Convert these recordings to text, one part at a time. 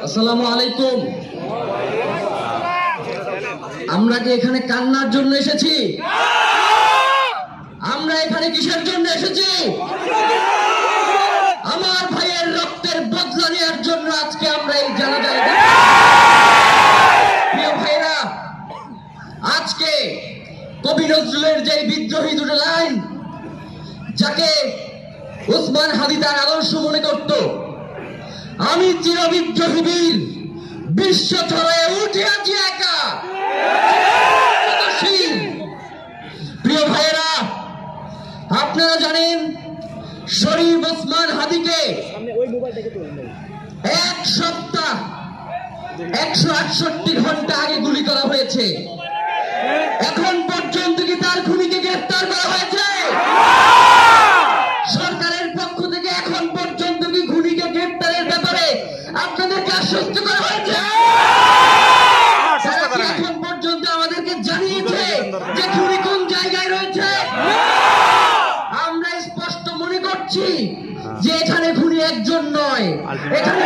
আসসালামু আলাইকুম। আমরা কি এখানে কান্নার জন্য এসেছি? আমরা এখানে কিসের জন্য এসেছি? আমার ভাইয়ের রক্তের বদলা নেওয়ার জন্য আজকে আমরা এই জানাজায়। প্রিয় ভাইরা, আজকে কবি নজরুলের যে বিদ্রোহী দুটো লাইন, যাকে ওসমান হাদি তার আদর্শ মনে করত, আমি চিরবিদ্রোহী বীর, বিশ্ব ছড়ায় উঠিয়াছি একা। প্রিয় ভাইয়েরা, আপনারা জানেন শরীফ ওসমান হাদিকে এক সপ্তাহ 168 ঘন্টা আগে গুলি করা হয়েছে। এখন পর্যন্ত কি তার খুনিকে গ্রেফতার করা হয়েছে? সরকারের পক্ষ থেকে এখন পর্যন্ত কি খুনিকে গ্রেফতারের ব্যাপারে আপনাদেরকে আশ্বস্ত করা হয়েছে? এখন পর্যন্ত আমাদেরকে জানিয়েছে যে খুনি কোন জায়গায় রয়েছে? আমরা স্পষ্ট মনে করছি যে এখানে খুনি একজন নয়, এখানে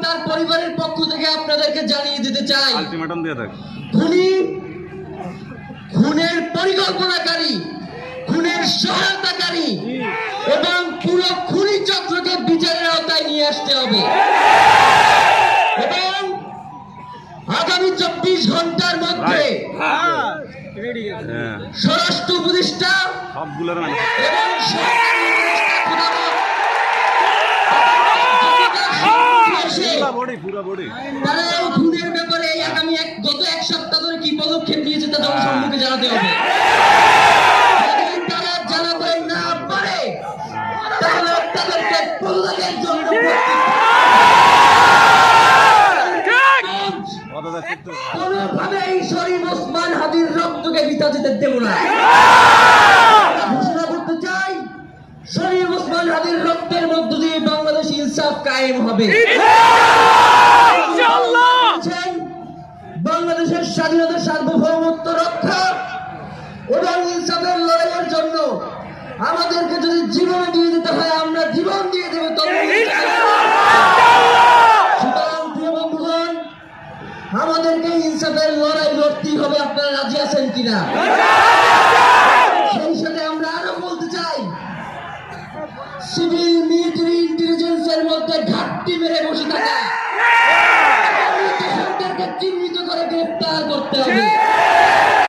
তার পরিবারের পক্ষ থেকে আপনাদেরকে জানিয়ে দিতে চাই, খুনের পরিকল্পনাকারী, খুনের সহায়তাকারী এবং পুরো খুনি চক্রকে বিচারের আওতায় নিয়ে আসতে হবে এবং আগামী 24 ঘন্টার মধ্যে স্বরাষ্ট্র উপদেষ্টা এবং তারা এই খুনের ব্যাপারে আগামী গত এক সপ্তাহ ধরে কি পদক্ষেপ নিয়েছে তা জনসম্মুখে জানাতে হবে। তারা জানাতে না পারে তাহলে তাদেরকে পল্লাদের জন্য কোনোভাবেই শরীফ ওসমান হাদির রক্তকে বৃথা যেতে দেব না। ঘোষণা করতে চাই, শরীফ ওসমান হাদির রক্তের মধ্য দিয়ে বাংলাদেশ ইনসাফ কায়েম হবে। বাংলাদেশের স্বাধীনতা, সার্বভৌমত্ব রক্ষা এবং ইনসাফের লড়াইয়ের জন্য আমাদেরকে যদি জীবন দিয়ে দিতে হয়, আমরা জীবন দিয়ে দেব। সুতরাং প্রিয় বন্ধুগণ, আমাদেরকে ইনসাফের লড়াই লড়তেই হবে। আপনারা রাজি আছেন কিনা? সেই সাথে আমরা আরো বলতে চাই, সিভিল মিলিটারি ইন্টেলিজেন্সের মধ্যে ঘাটতি মেরে বসে থাকা চিহ্নিত করে গ্রেফতার করতে হবে।